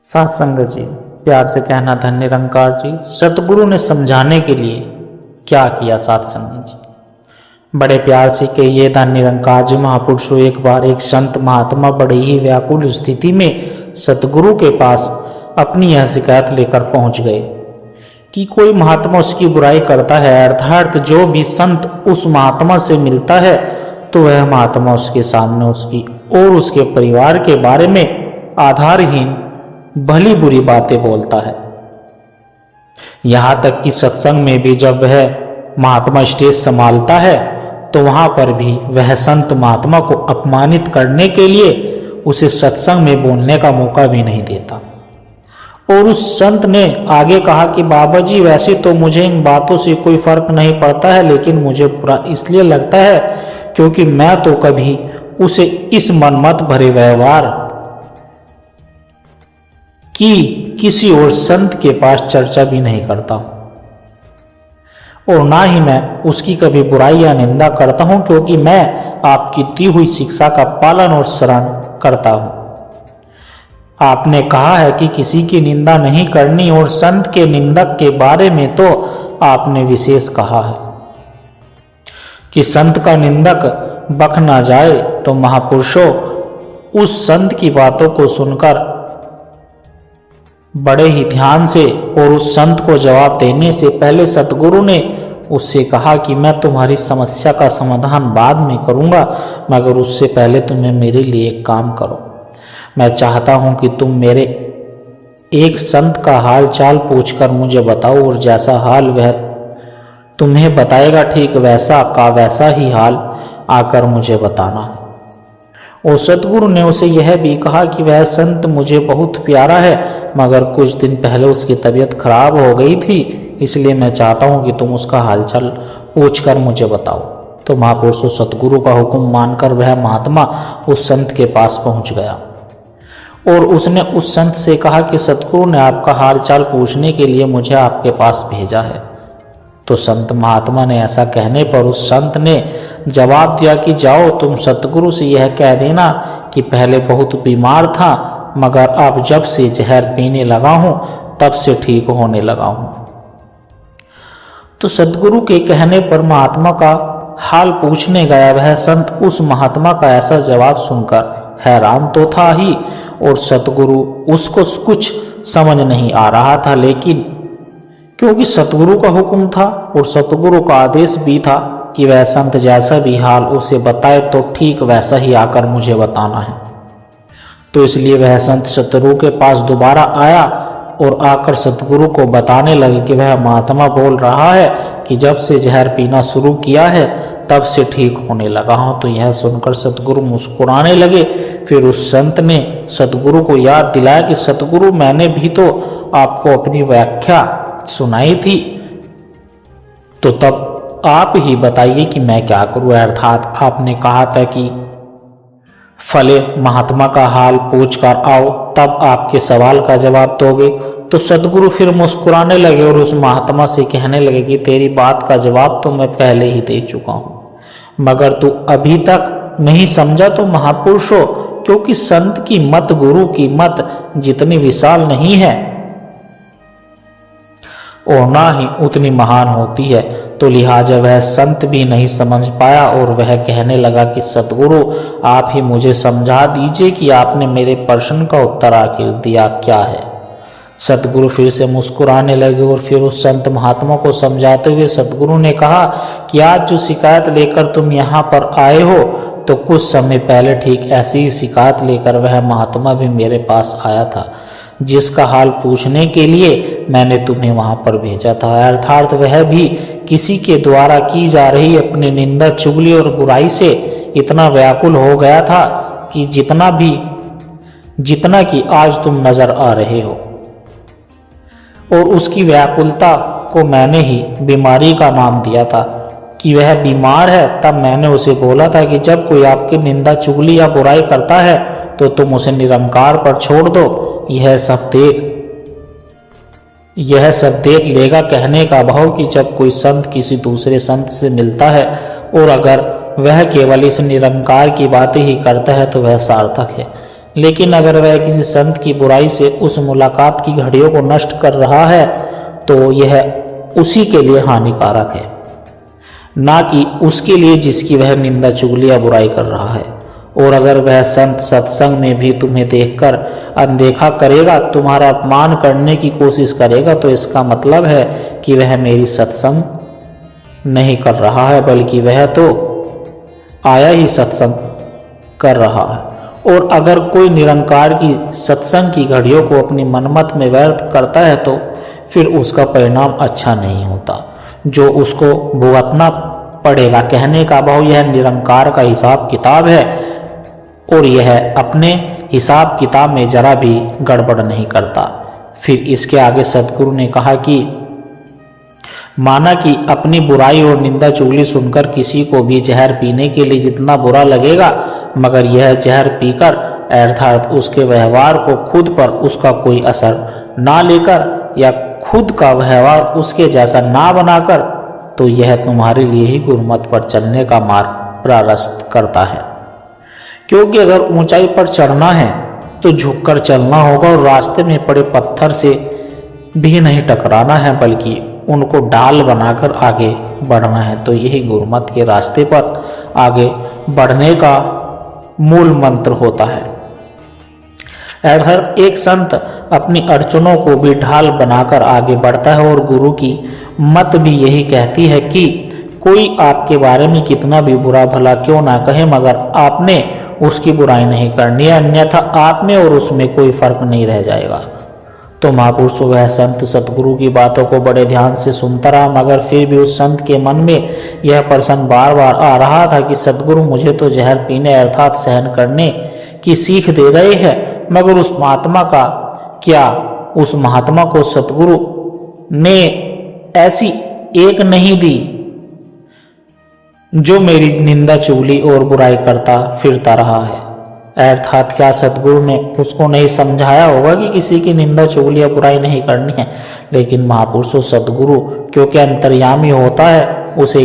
साथ संगत जी, प्यार से कहना धन्य निरंकार जी। सतगुरु ने समझाने के लिए क्या किया साथ संगत जी, बड़े प्यार से कहिए धन्य निरंकार जी। महापुरुषों, एक बार एक संत महात्मा बड़े ही व्याकुल स्थिति में सतगुरु के पास अपनी यह शिकायत लेकर पहुंच गए कि कोई महात्मा उसकी बुराई करता है, अर्थात जो भी संत उस महात्मा से मिलता है तो वह महात्मा उसके सामने उसकी और उसके परिवार के बारे में आधारहीन भली बुरी बातें बोलता है। यहां तक कि सत्संग में भी जब वह महात्मा स्टेज संभालता है तो वहां पर भी वह संत महात्मा को अपमानित करने के लिए उसे सत्संग में बोलने का मौका भी नहीं देता। और उस संत ने आगे कहा कि बाबा जी, वैसे तो मुझे इन बातों से कोई फर्क नहीं पड़ता है, लेकिन मुझे बुरा इसलिए लगता है क्योंकि मैं तो कभी उसे इस मनमत भरे व्यवहार कि किसी और संत के पास चर्चा भी नहीं करता और ना ही मैं उसकी कभी बुराई या निंदा करता हूं, क्योंकि मैं आपकी दी हुई शिक्षा का पालन और शरण करता हूं। आपने कहा है कि किसी की निंदा नहीं करनी और संत के निंदक के बारे में तो आपने विशेष कहा है कि संत का निंदक बक ना जाए। तो महापुरुषों, उस संत की बातों को सुनकर बड़े ही ध्यान से और उस संत को जवाब देने से पहले सतगुरु ने उससे कहा कि मैं तुम्हारी समस्या का समाधान बाद में करूंगा, मगर उससे पहले तुम्हें मेरे लिए एक काम करो। मैं चाहता हूं कि तुम मेरे एक संत का हाल चाल पूछकर मुझे बताओ और जैसा हाल वह तुम्हें बताएगा ठीक वैसा का वैसा ही हाल आकर मुझे बताना है। और सतगुरु ने उसे यह भी कहा कि वह संत मुझे बहुत प्यारा है, मगर कुछ दिन पहले उसकी तबीयत खराब हो गई थी, इसलिए मैं चाहता हूं कि तुम उसका हालचाल पूछकर मुझे बताओ। तो महापुरुषों, सतगुरु का हुक्म मानकर वह महात्मा उस संत के पास पहुंच गया और उसने उस संत से कहा कि सतगुरु ने आपका हालचाल पूछने के लिए मुझे आपके पास भेजा है। तो संत महात्मा ने ऐसा कहने पर उस संत ने जवाब दिया कि जाओ, तुम सतगुरु से यह कह देना कि पहले बहुत बीमार था, मगर अब जब से जहर पीने लगा हूं तब से ठीक होने लगा हूं। तो सतगुरु के कहने पर महात्मा का हाल पूछने गया वह संत उस महात्मा का ऐसा जवाब सुनकर हैरान तो था ही, और सतगुरु उसको कुछ समझ नहीं आ रहा था, लेकिन क्योंकि सतगुरु का हुक्म था और सतगुरु का आदेश भी था कि वह संत जैसा भी हाल उसे बताए तो ठीक वैसा ही आकर मुझे बताना है, तो इसलिए वह संत सतगुरु के पास दोबारा आया और आकर सतगुरु को बताने लगे कि वह महात्मा बोल रहा है कि जब से जहर पीना शुरू किया है तब से ठीक होने लगा हूं। तो यह सुनकर सतगुरु मुस्कुराने लगे। फिर उस संत ने सतगुरु को याद दिलाया कि सतगुरु, मैंने भी तो आपको अपनी व्याख्या सुनाई थी, तो तब आप ही बताइए कि मैं क्या करूं। अर्थात आपने कहा था कि फले महात्मा का हाल पूछ कर आओ, तब आपके सवाल का जवाब दोगे। तो सतगुरु फिर मुस्कुराने लगे और उस महात्मा से कहने लगे कि तेरी बात का जवाब तो मैं पहले ही दे चुका हूं, मगर तू अभी तक नहीं समझा। तो महापुरुषों, क्योंकि संत की मत गुरु की मत जितनी विशाल नहीं है और ना ही उतनी महान होती है, तो लिहाजा वह संत भी नहीं समझ पाया और वह कहने लगा कि सतगुरु, आप ही मुझे समझा दीजिए कि आपने मेरे प्रश्न का उत्तर आखिर दिया क्या है। सतगुरु फिर से मुस्कुराने लगे और फिर उस संत महात्मा को समझाते हुए सतगुरु ने कहा कि आज जो शिकायत लेकर तुम यहाँ पर आए हो, तो कुछ समय पहले ठीक ऐसी ही शिकायत लेकर वह महात्मा भी मेरे पास आया था, जिसका हाल पूछने के लिए मैंने तुम्हें वहां पर भेजा था। अर्थात वह भी किसी के द्वारा की जा रही अपनी निंदा, चुगली और बुराई से इतना व्याकुल हो गया था कि जितना कि आज तुम नजर आ रहे हो, और उसकी व्याकुलता को मैंने ही बीमारी का नाम दिया था कि वह बीमार है। तब मैंने उसे बोला था कि जब कोई आपकी निंदा, चुगली या बुराई करता है तो तुम उसे निरंकार पर छोड़ दो, यह सब देख लेगा। कहने का भाव कि जब कोई संत किसी दूसरे संत से मिलता है और अगर वह केवल इस निरंकार की बातें ही करता है तो वह सार्थक है, लेकिन अगर वह किसी संत की बुराई से उस मुलाकात की घड़ियों को नष्ट कर रहा है तो यह उसी के लिए हानिकारक है, ना कि उसके लिए जिसकी वह निंदा चुगली या बुराई कर रहा है। और अगर वह संत सत्संग में भी तुम्हें देखकर अनदेखा करेगा, तुम्हारा अपमान करने की कोशिश करेगा, तो इसका मतलब है कि वह मेरी सत्संग नहीं कर रहा है, बल्कि वह तो आया ही सत्संग कर रहा है। और अगर कोई निरंकार की सत्संग की घड़ियों को अपनी मनमत में व्यर्थ करता है तो फिर उसका परिणाम अच्छा नहीं होता, जो उसको भुगतना पड़ेगा। कहने का भाव यह निरंकार का हिसाब किताब है और यह अपने हिसाब किताब में जरा भी गड़बड़ नहीं करता। फिर इसके आगे सदगुरु ने कहा कि माना कि अपनी बुराई और निंदा चुगली सुनकर किसी को भी जहर पीने के लिए जितना बुरा लगेगा, मगर यह जहर पीकर अर्थात उसके व्यवहार को खुद पर उसका कोई असर ना लेकर या खुद का व्यवहार उसके जैसा ना बनाकर, तो यह तुम्हारे लिए ही गुरुमत पर चलने का मार्ग प्रशस्त करता है। क्योंकि अगर ऊंचाई पर चढ़ना है तो झुककर चलना होगा और रास्ते में पड़े पत्थर से भी नहीं टकराना है, बल्कि उनको डाल बनाकर आगे बढ़ना है। तो यही गुरुमत के रास्ते पर आगे बढ़ने का मूल मंत्र होता है। हर एक संत अपनी अड़चनों को भी ढाल बनाकर आगे बढ़ता है और गुरु की मत भी यही कहती है कि कोई आपके बारे में कितना भी बुरा भला क्यों ना कहे, मगर आपने उसकी बुराई नहीं करनी है, अन्यथा आप में और उसमें कोई फर्क नहीं रह जाएगा। तो महापुरुष वह संत सतगुरु की बातों को बड़े ध्यान से सुनता रहा, मगर फिर भी उस संत के मन में यह प्रश्न बार बार आ रहा था कि सतगुरु मुझे तो जहर पीने अर्थात सहन करने की सीख दे रहे हैं, मगर उस महात्मा का क्या? उस महात्मा को सतगुरु ने ऐसी एक नहीं दी जो मेरी निंदा चुगली और बुराई करता फिरता रहा है। अर्थात क्या सतगुरु ने उसको नहीं समझाया होगा कि किसी की निंदा चुगली या बुराई नहीं करनी है? लेकिन महापुरुषों सतगुरु क्योंकि अंतर्यामी होता है, उसे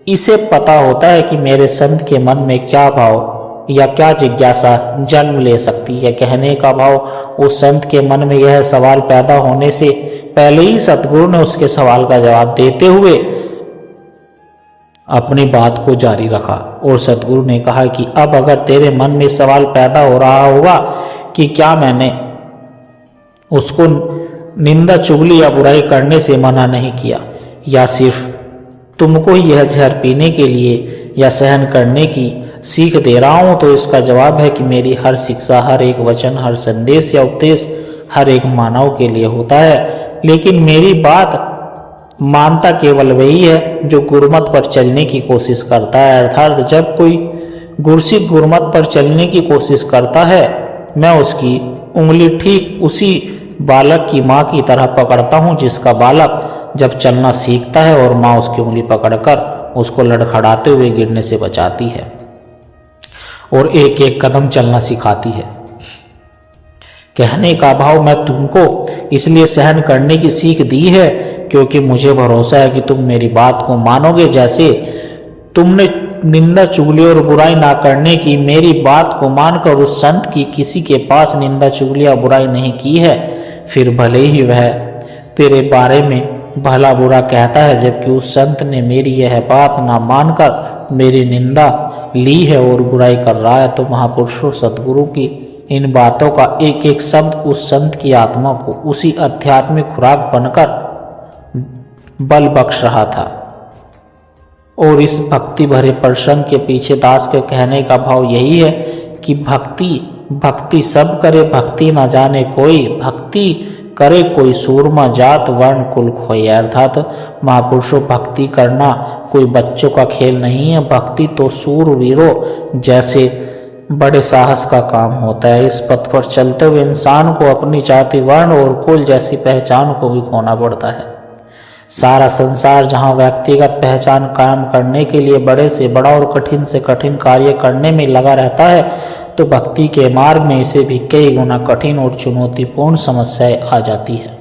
इसे पता होता है कि मेरे संत के मन में क्या भाव या क्या जिज्ञासा जन्म ले सकती है। कहने का भाव उस संत के मन में यह सवाल पैदा होने से पहले ही सतगुरु ने उसके सवाल का जवाब देते हुए अपनी बात को जारी रखा और सतगुरु ने कहा कि अब अगर तेरे मन में सवाल पैदा हो रहा होगा कि क्या मैंने उसको निंदा चुगली या बुराई करने से मना नहीं किया, या सिर्फ तुमको ही यह जहर पीने के लिए या सहन करने की सीख दे रहा हूं, तो इसका जवाब है कि मेरी हर शिक्षा, हर एक वचन, हर संदेश या उपदेश हर एक मानव के लिए होता है। लेकिन मेरी बात मानता केवल वही है जो गुरुमत पर चलने की कोशिश करता है। अर्थात जब कोई गुरसिक गुरुमत पर चलने की कोशिश करता है, मैं उसकी उंगली ठीक उसी बालक की माँ की तरह पकड़ता हूँ जिसका बालक जब चलना सीखता है और माँ उसकी उंगली पकड़कर उसको लड़खड़ाते हुए गिरने से बचाती है और एक एक कदम चलना सिखाती है। कहने का भाव मैं तुमको इसलिए सहन करने की सीख दी है क्योंकि मुझे भरोसा है कि तुम मेरी बात को मानोगे। जैसे तुमने निंदा चुगली और बुराई ना करने की मेरी बात को मानकर उस संत की किसी के पास निंदा चुगली या बुराई नहीं की है, फिर भले ही वह तेरे बारे में भला बुरा कहता है, जबकि उस संत ने मेरी यह बात ना मानकर मेरी निंदा ली है और बुराई कर रहा है। तो महापुरुषों सतगुरु की इन बातों का एक एक शब्द उस संत की आत्मा को उसी आध्यात्मिक खुराक बनकर बल बख्श रहा था। और इस भक्ति भरे प्रसंग के पीछे दास के कहने का भाव यही है कि भक्ति सब करे, भक्ति ना जाने कोई, भक्ति करे कोई सूरमा जात वर्ण कुल खोई। अर्थात महापुरुषों भक्ति करना कोई बच्चों का खेल नहीं है। भक्ति तो सूरवीरों जैसे बड़े साहस का काम होता है। इस पथ पर चलते हुए इंसान को अपनी जाति वर्ण और कुल जैसी पहचान को भी खोना पड़ता है। सारा संसार जहां व्यक्तिगत पहचान कायम करने के लिए बड़े से बड़ा और कठिन से कठिन कार्य करने में लगा रहता है, तो भक्ति के मार्ग में इसे भी कई गुना कठिन और चुनौतीपूर्ण समस्याएं आ जाती है।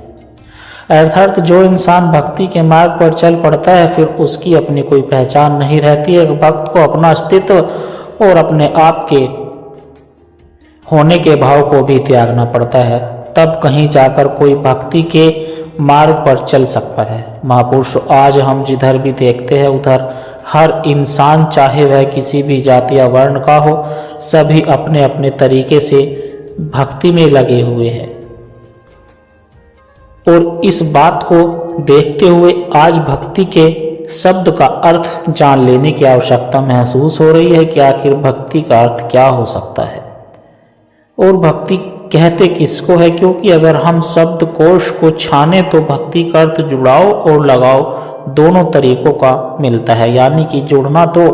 अर्थात जो इंसान भक्ति के मार्ग पर चल पड़ता है, फिर उसकी अपनी कोई पहचान नहीं रहती है। भक्त को अपना अस्तित्व और अपने आप के होने के भाव को भी त्यागना पड़ता है, तब कहीं जाकर कोई भक्ति के मार्ग पर चल सकता है। महापुरुष, आज हम जिधर भी देखते हैं उधर हर इंसान, चाहे वह किसी भी जाति या वर्ण का हो, सभी अपने अपने तरीके से भक्ति में लगे हुए हैं। और इस बात को देखते हुए आज भक्ति के शब्द का अर्थ जान लेने की आवश्यकता महसूस हो रही है कि आखिर भक्ति का अर्थ क्या हो सकता है और भक्ति कहते किसको है। क्योंकि अगर हम शब्द कोश को छाने तो भक्ति का अर्थ जुड़ाव और लगाव दोनों तरीकों का मिलता है, यानी कि जुड़ना तो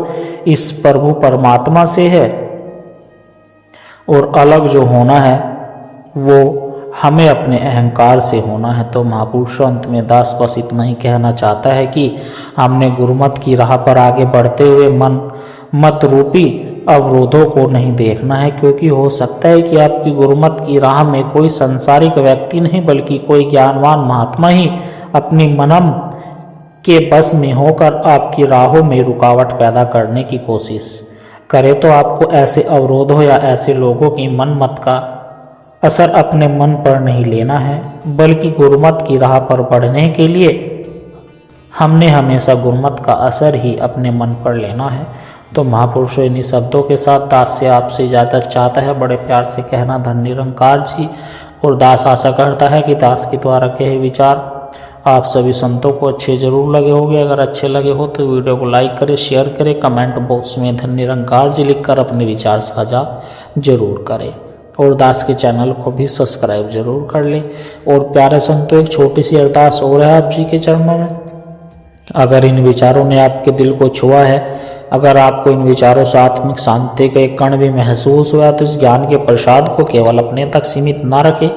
इस प्रभु परमात्मा से है और अलग जो होना है वो हमें अपने अहंकार से होना है। तो महापुरुष अंत में दास बस इतना ही कहना चाहता है कि हमने गुरुमत की राह पर आगे बढ़ते हुए मन मत रूपी अवरोधों को नहीं देखना है, क्योंकि हो सकता है कि आपकी गुरुमत की राह में कोई संसारिक व्यक्ति नहीं बल्कि कोई ज्ञानवान महात्मा ही अपनी मनम के बस में होकर आपकी राहों में रुकावट पैदा करने की कोशिश करे। तो आपको ऐसे अवरोधों या ऐसे लोगों की मन मत का असर अपने मन पर नहीं लेना है, बल्कि गुरुमत की राह पर बढ़ने के लिए हमने हमेशा गुरुमत का असर ही अपने मन पर लेना है। तो महापुरुष इन्हीं शब्दों के साथ दास से आपसे इजाजत चाहता है, बड़े प्यार से कहना धन निरंकार जी। और दास आशा करता है कि दास के द्वारा कहे विचार आप सभी संतों को अच्छे जरूर लगे होंगे। अगर अच्छे लगे हो तो वीडियो को लाइक करें, शेयर करें, कमेंट बॉक्स में धन निरंकार जी लिखकर अपने विचार साझा जरूर करें और दास के चैनल को भी सब्सक्राइब जरूर कर ले। और प्यारे संतों, एक छोटी सी अरदास और है आप जी के चरणों में। अगर इन विचारों ने आपके दिल को छुआ है, अगर आपको इन विचारों से आत्मिक शांति का एक कण भी महसूस हुआ, तो इस ज्ञान के प्रसाद को केवल अपने तक सीमित ना रखे,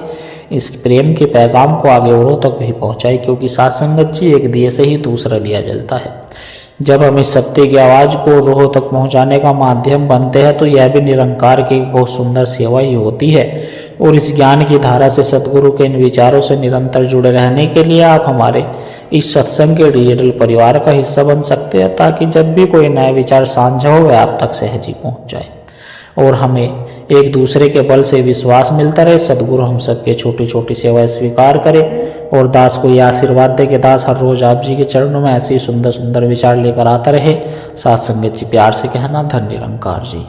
इस प्रेम के पैगाम को आगे औरों तक भी पहुंचाए, क्योंकि साथ संगत जी एक दिए से ही दूसरा दिया जलता है। जब हम इस सत्य की आवाज को रोह तक पहुंचाने का माध्यम बनते हैं तो यह भी निरंकार की बहुत सुंदर सेवा ही होती है। और इस ज्ञान की धारा से सदगुरु के इन विचारों से निरंतर जुड़े रहने के लिए आप हमारे इस सत्संग के डिजिटल परिवार का हिस्सा बन सकते हैं, ताकि जब भी कोई नया विचार साझा हो वह आप तक सहज ही पहुंच जाए और हमें एक दूसरे के बल से विश्वास मिलता रहे। सदगुरु हम सबके छोटी छोटी सेवाएं स्वीकार करे और दास को यह आशीर्वाद दे कि दास हर रोज आप जी के चरणों में ऐसे सुंदर सुंदर विचार लेकर आता रहे। साथ संगत जी प्यार से कहना धन निरंकार जी।